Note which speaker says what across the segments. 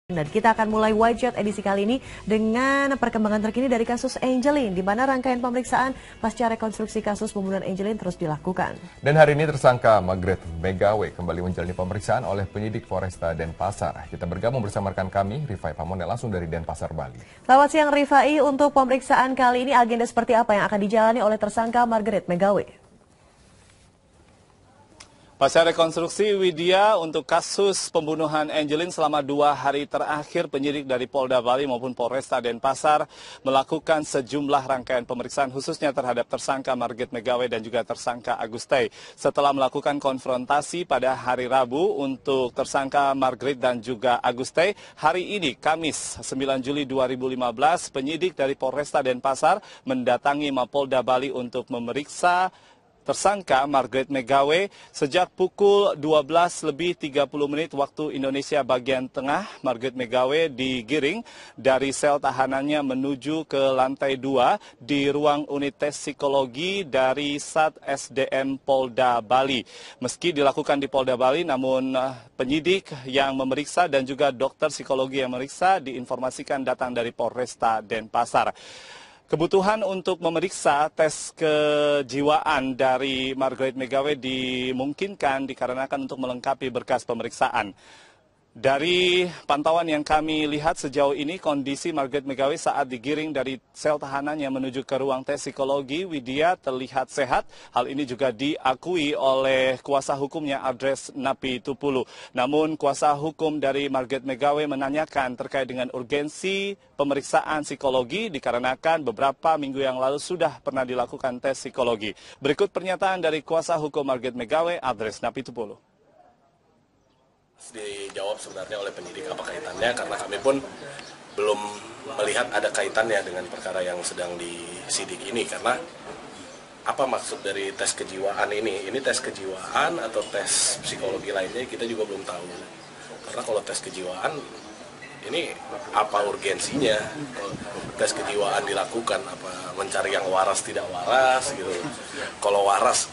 Speaker 1: Dan kita akan mulai Wajot edisi kali ini dengan perkembangan terkini dari kasus Angelin, di mana rangkaian pemeriksaan pasca rekonstruksi kasus pembunuhan Angelin terus dilakukan.
Speaker 2: Dan hari ini tersangka Margaret Megawe kembali menjalani pemeriksaan oleh penyidik Polresta Denpasar. Kita bergabung bersama rekan kami, Rifai Pamone, langsung dari Denpasar, Bali.
Speaker 1: Selamat siang Rifai, untuk pemeriksaan kali ini agenda seperti apa yang akan dijalani oleh tersangka Margaret Megawe?
Speaker 3: Pasca rekonstruksi Widya untuk kasus pembunuhan Angelin selama 2 hari terakhir, penyidik dari Polda Bali maupun Polresta Denpasar melakukan sejumlah rangkaian pemeriksaan khususnya terhadap tersangka Margaret Megawe dan juga tersangka Agustei. Setelah melakukan konfrontasi pada hari Rabu untuk tersangka Margaret dan juga Agustei, hari ini Kamis 9 Juli 2015 penyidik dari Polresta Denpasar mendatangi Mapolda Bali untuk memeriksa tersangka Margaret Megawe sejak pukul 12:30 waktu Indonesia bagian tengah. Margaret Megawe digiring dari sel tahanannya menuju ke lantai 2 di ruang unit tes psikologi dari Sat SDM Polda Bali. Meski dilakukan di Polda Bali, namun penyidik yang memeriksa dan juga dokter psikologi yang memeriksa diinformasikan datang dari Polresta Denpasar. Kebutuhan untuk memeriksa tes kejiwaan dari Margaret Megawe dimungkinkan dikarenakan untuk melengkapi berkas pemeriksaan. Dari pantauan yang kami lihat sejauh ini, kondisi Margaret Megawe saat digiring dari sel tahanannya menuju ke ruang tes psikologi Widya terlihat sehat. Hal ini juga diakui oleh kuasa hukumnya Adres Napi Tupulu. Namun kuasa hukum dari Margaret Megawe menanyakan terkait dengan urgensi pemeriksaan psikologi dikarenakan beberapa minggu yang lalu sudah pernah dilakukan tes psikologi. Berikut pernyataan dari kuasa hukum Margaret Megawe, Adres Napi Tupulu.
Speaker 4: Dijawab sebenarnya oleh penyidik apa kaitannya, karena kami pun belum melihat ada kaitannya dengan perkara yang sedang disidik ini. Karena apa maksud dari tes kejiwaan ini? Ini tes kejiwaan atau tes psikologi lainnya kita juga belum tahu. Karena kalau tes kejiwaan ini apa urgensinya? Tes kejiwaan dilakukan apa mencari yang waras tidak waras gitu. Kalau waras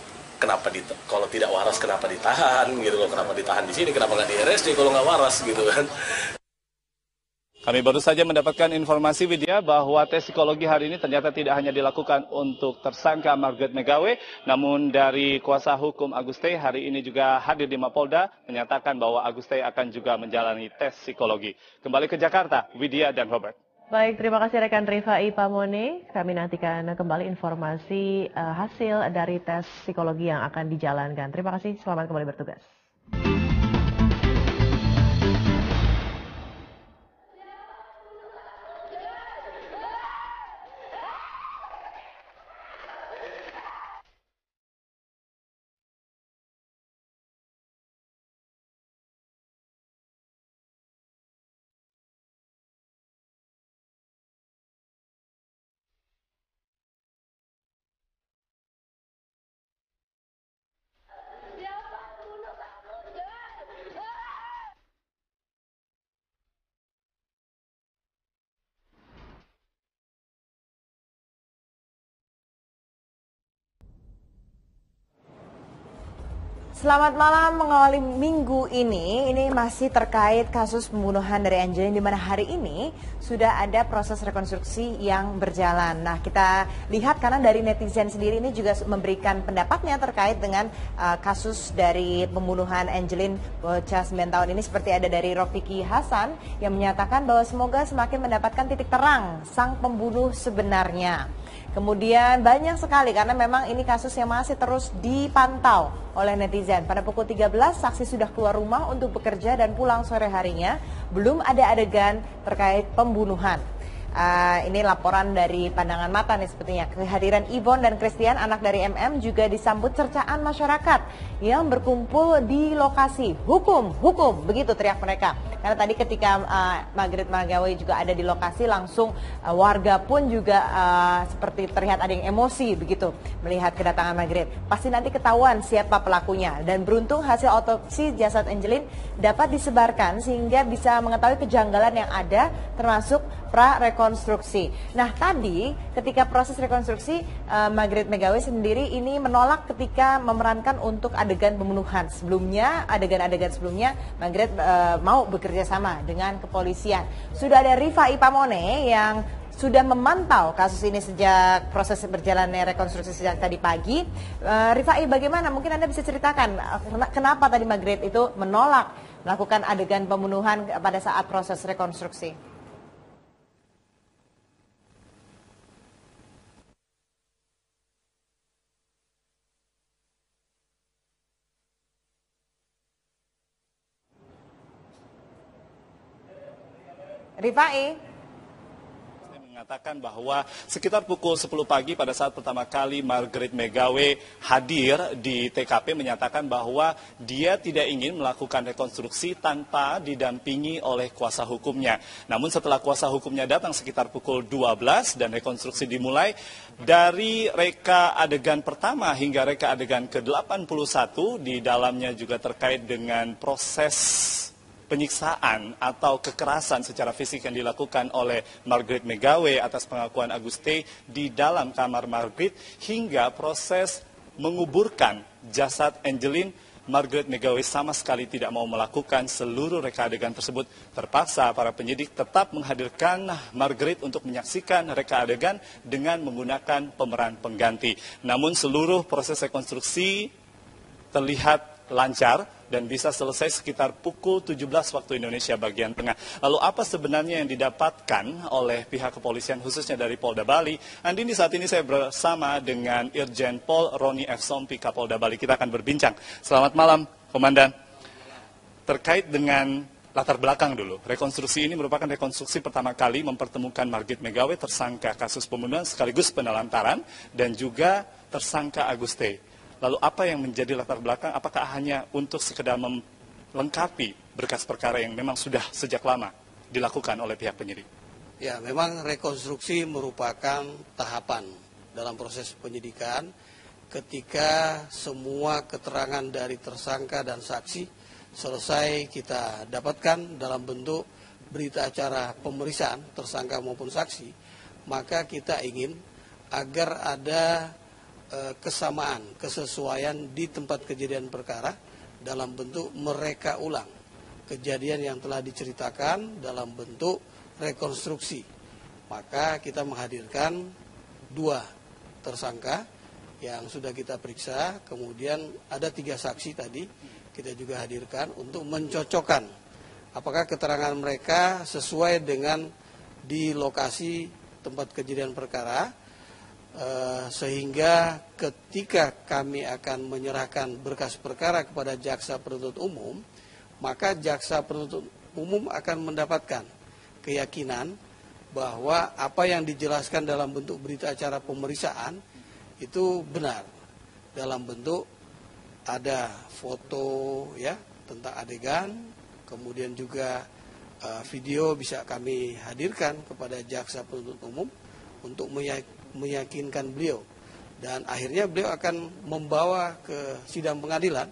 Speaker 4: kalau tidak waras kenapa ditahan gitu loh, kenapa ditahan di sini, kenapa nggak di RSJ kalau nggak waras gitu kan.
Speaker 3: Kami baru saja mendapatkan informasi Widya bahwa tes psikologi hari ini ternyata tidak hanya dilakukan untuk tersangka Margaret Megawe, namun dari kuasa hukum Agustei hari ini juga hadir di Mapolda menyatakan bahwa Agustei akan juga menjalani tes psikologi. Kembali ke Jakarta, Widya dan Robert.
Speaker 1: Baik, terima kasih rekan Rifai Pamone. Kami nantikan kembali informasi hasil dari tes psikologi yang akan dijalankan. Terima kasih, selamat kembali bertugas.
Speaker 5: Selamat malam, mengawali minggu ini masih terkait kasus pembunuhan dari Angelin, di mana hari ini sudah ada proses rekonstruksi yang berjalan. Nah, kita lihat karena dari netizen sendiri ini juga memberikan pendapatnya terkait dengan kasus dari pembunuhan Angelin bocah 9 tahun ini, seperti ada dari Rofiki Hasan yang menyatakan bahwa semoga semakin mendapatkan titik terang sang pembunuh sebenarnya. Kemudian banyak sekali karena memang ini kasus yang masih terus dipantau oleh netizen. Pada pukul 13 saksi sudah keluar rumah untuk bekerja dan pulang sore harinya. Belum ada adegan terkait pembunuhan. Ini laporan dari pandangan mata nih sepertinya. Kehadiran Yvonne dan Christian, anak dari MM, juga disambut cercaan masyarakat yang berkumpul di lokasi. Hukum, hukum, begitu teriak mereka. Karena tadi ketika Margaret Megawe juga ada di lokasi, langsung warga pun juga seperti terlihat ada yang emosi begitu melihat kedatangan Margaret. Pasti nanti ketahuan siapa pelakunya. Dan beruntung hasil otopsi jasad Angelin dapat disebarkan sehingga bisa mengetahui kejanggalan yang ada, termasuk pra-rekonstruksi. Nah, tadi ketika proses rekonstruksi, Margaret Megawe sendiri ini menolak ketika memerankan untuk adegan pembunuhan. Sebelumnya, adegan-adegan sebelumnya, Margaret mau bekerja sama dengan kepolisian. Sudah ada Rifai Pamone yang sudah memantau kasus ini sejak proses berjalannya rekonstruksi sejak tadi pagi. Rifai, bagaimana? Mungkin Anda bisa ceritakan kenapa tadi Margaret itu menolak melakukan adegan pembunuhan pada saat proses rekonstruksi? Rifai
Speaker 3: mengatakan bahwa sekitar pukul 10 pagi pada saat pertama kali Margaret Megawe hadir di TKP menyatakan bahwa dia tidak ingin melakukan rekonstruksi tanpa didampingi oleh kuasa hukumnya. Namun setelah kuasa hukumnya datang sekitar pukul 12 dan rekonstruksi dimulai, dari reka adegan pertama hingga reka adegan ke-81 di dalamnya juga terkait dengan proses penyiksaan atau kekerasan secara fisik yang dilakukan oleh Margaret Megawe atas pengakuan Aguste di dalam kamar Margaret hingga proses menguburkan jasad Angeline. Margaret Megawe sama sekali tidak mau melakukan seluruh reka adegan tersebut. Terpaksa para penyidik tetap menghadirkan Margaret untuk menyaksikan reka adegan dengan menggunakan pemeran pengganti. Namun seluruh proses rekonstruksi terlihat lancar dan bisa selesai sekitar pukul 17 waktu Indonesia bagian tengah. Lalu apa sebenarnya yang didapatkan oleh pihak kepolisian khususnya dari Polda Bali? Andini, saat ini saya bersama dengan Irjen Pol Roni F. Sompi Kapolda Bali. Kita akan berbincang. Selamat malam, Komandan. Terkait dengan latar belakang dulu, rekonstruksi ini merupakan rekonstruksi pertama kali mempertemukan Margaret Megawe, tersangka kasus pembunuhan sekaligus penelantaran, dan juga tersangka Aguste. Lalu apa yang menjadi latar belakang? Apakah hanya untuk sekedar melengkapi berkas perkara yang memang sudah sejak lama dilakukan oleh pihak penyidik?
Speaker 6: Ya, memang rekonstruksi merupakan tahapan dalam proses penyidikan ketika semua keterangan dari tersangka dan saksi selesai kita dapatkan dalam bentuk berita acara pemeriksaan tersangka maupun saksi, maka kita ingin agar ada kesamaan, kesesuaian di tempat kejadian perkara dalam bentuk mereka ulang kejadian yang telah diceritakan dalam bentuk rekonstruksi. Maka kita menghadirkan 2 tersangka yang sudah kita periksa, kemudian ada 3 saksi tadi kita juga hadirkan untuk mencocokkan apakah keterangan mereka sesuai dengan di lokasi tempat kejadian perkara. Sehingga ketika kami akan menyerahkan berkas perkara kepada jaksa penuntut umum, maka jaksa penuntut umum akan mendapatkan keyakinan bahwa apa yang dijelaskan dalam bentuk berita acara pemeriksaan itu benar. Dalam bentuk ada foto ya tentang adegan, kemudian juga video bisa kami hadirkan kepada jaksa penuntut umum untuk meyakinkan beliau, dan akhirnya beliau akan membawa ke sidang pengadilan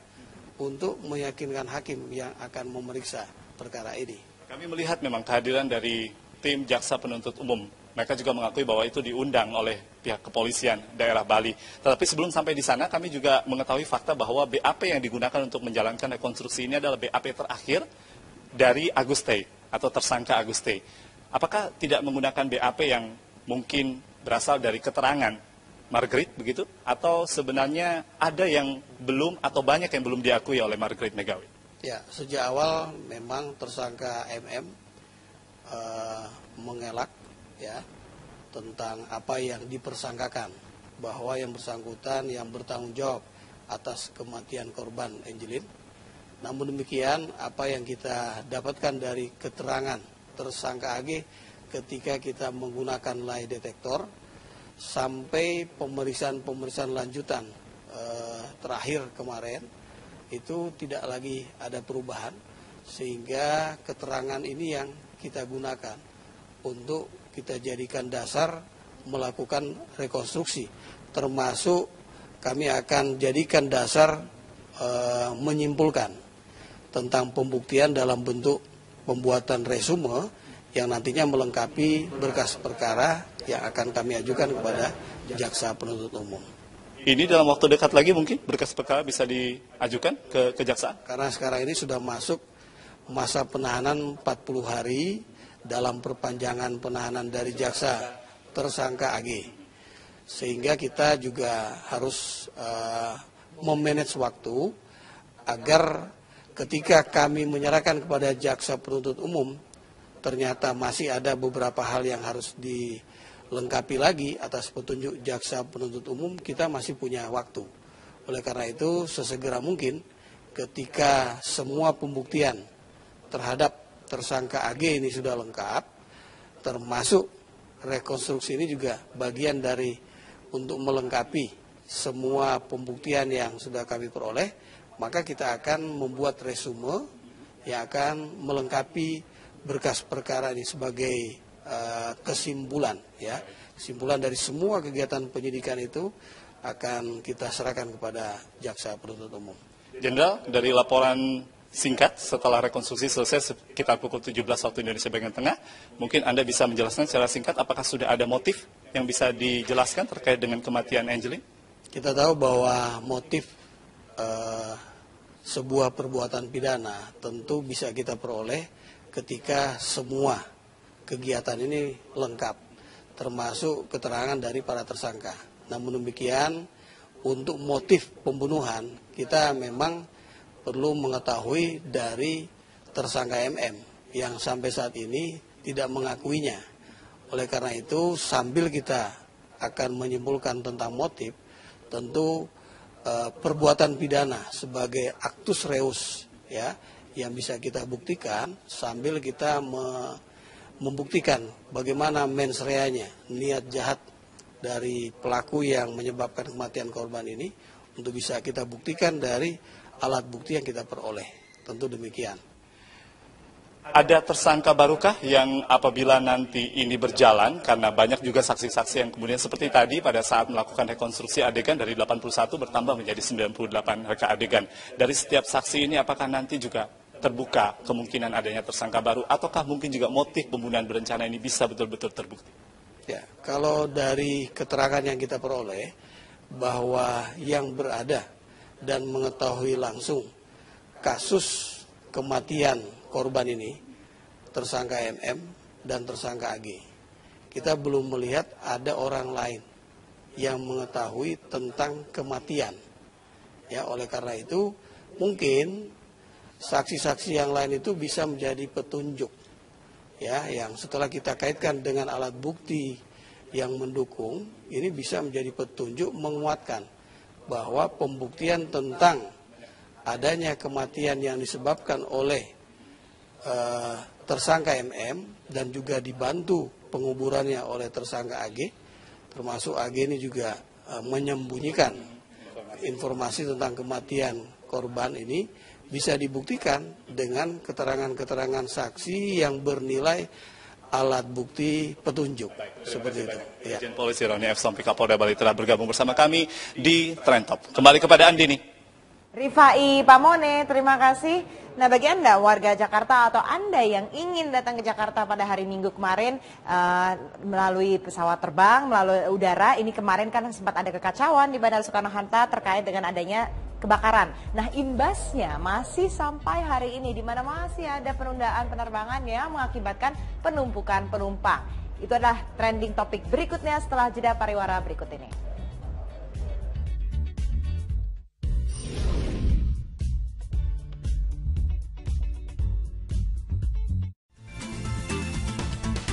Speaker 6: untuk meyakinkan hakim yang akan memeriksa perkara ini.
Speaker 3: Kami melihat memang kehadiran dari tim jaksa penuntut umum. Mereka juga mengakui bahwa itu diundang oleh pihak kepolisian daerah Bali. Tetapi sebelum sampai di sana, kami juga mengetahui fakta bahwa BAP yang digunakan untuk menjalankan rekonstruksi ini adalah BAP terakhir dari Aguste atau tersangka Aguste. Apakah tidak menggunakan BAP yang mungkin berasal dari keterangan Margaret begitu? Atau sebenarnya ada yang belum atau banyak yang belum diakui oleh Margaret Megawe?
Speaker 6: Ya, sejak awal memang tersangka MM mengelak ya tentang apa yang dipersangkakan, bahwa yang bersangkutan yang bertanggung jawab atas kematian korban Angeline. Namun demikian, apa yang kita dapatkan dari keterangan tersangka AG ketika kita menggunakan lie detektor sampai pemeriksaan lanjutan terakhir kemarin itu tidak lagi ada perubahan, sehingga keterangan ini yang kita gunakan untuk kita jadikan dasar melakukan rekonstruksi, termasuk kami akan jadikan dasar menyimpulkan tentang pembuktian dalam bentuk pembuatan resume yang nantinya melengkapi berkas perkara yang akan kami ajukan kepada jaksa penuntut umum.
Speaker 3: Ini dalam waktu dekat lagi mungkin berkas perkara bisa diajukan ke kejaksaan?
Speaker 6: Karena sekarang ini sudah masuk masa penahanan 40 hari dalam perpanjangan penahanan dari jaksa tersangka AG. Sehingga kita juga harus memanage waktu agar ketika kami menyerahkan kepada jaksa penuntut umum, ternyata masih ada beberapa hal yang harus dilengkapi lagi atas petunjuk jaksa penuntut umum, kita masih punya waktu. Oleh karena itu, sesegera mungkin ketika semua pembuktian terhadap tersangka AG ini sudah lengkap, termasuk rekonstruksi ini juga bagian dari untuk melengkapi semua pembuktian yang sudah kami peroleh, maka kita akan membuat resume yang akan melengkapi berkas perkara ini sebagai kesimpulan, ya, kesimpulan dari semua kegiatan penyidikan itu akan kita serahkan kepada jaksa penuntut umum.
Speaker 3: Jenderal, dari laporan singkat setelah rekonstruksi selesai sekitar pukul 17 waktu Indonesia bagian tengah, mungkin Anda bisa menjelaskan secara singkat apakah sudah ada motif yang bisa dijelaskan terkait dengan kematian Angelin?
Speaker 6: Kita tahu bahwa motif sebuah perbuatan pidana tentu bisa kita peroleh ketika semua kegiatan ini lengkap, termasuk keterangan dari para tersangka. Namun demikian, untuk motif pembunuhan, kita memang perlu mengetahui dari tersangka MM, yang sampai saat ini tidak mengakuinya. Oleh karena itu, sambil kita akan menyimpulkan tentang motif, tentu perbuatan pidana sebagai actus reus, ya, yang bisa kita buktikan sambil kita membuktikan bagaimana mens reanya, niat jahat dari pelaku yang menyebabkan kematian korban ini, untuk bisa kita buktikan dari alat bukti yang kita peroleh. Tentu demikian.
Speaker 3: Ada tersangka barukah yang apabila nanti ini berjalan, karena banyak juga saksi-saksi yang kemudian seperti tadi pada saat melakukan rekonstruksi adegan dari 81 bertambah menjadi 98 reka adegan. Dari setiap saksi ini apakah nanti juga terbuka kemungkinan adanya tersangka baru, ataukah mungkin juga motif pembunuhan berencana ini bisa betul-betul terbukti?
Speaker 6: Ya, kalau dari keterangan yang kita peroleh bahwa yang berada dan mengetahui langsung kasus kematian korban ini, tersangka MM dan tersangka AG, kita belum melihat ada orang lain yang mengetahui tentang kematian. Ya, oleh karena itu mungkin saksi-saksi yang lain itu bisa menjadi petunjuk, ya, yang setelah kita kaitkan dengan alat bukti yang mendukung, ini bisa menjadi petunjuk menguatkan bahwa pembuktian tentang adanya kematian yang disebabkan oleh tersangka MM dan juga dibantu penguburannya oleh tersangka AG, termasuk AG ini juga menyembunyikan informasi tentang kematian korban ini, bisa dibuktikan dengan keterangan-keterangan saksi yang bernilai alat bukti petunjuk. Seperti itu. Ya.
Speaker 3: Irjen Polisi Roni F. Sompi Kapolda Bali telah bergabung bersama kami di Trend Top. Kembali kepada Andini.
Speaker 5: Rifai Pamone, terima kasih. Nah, bagi Anda warga Jakarta atau Anda yang ingin datang ke Jakarta pada hari Minggu kemarin melalui pesawat terbang, melalui udara, ini kemarin kan sempat ada kekacauan di Bandara Soekarno-Hatta terkait dengan adanya kebakaran. Nah, imbasnya masih sampai hari ini, di mana masih ada penundaan penerbangan yang mengakibatkan penumpukan penumpang. Itu adalah trending topik berikutnya setelah jeda pariwara berikut ini.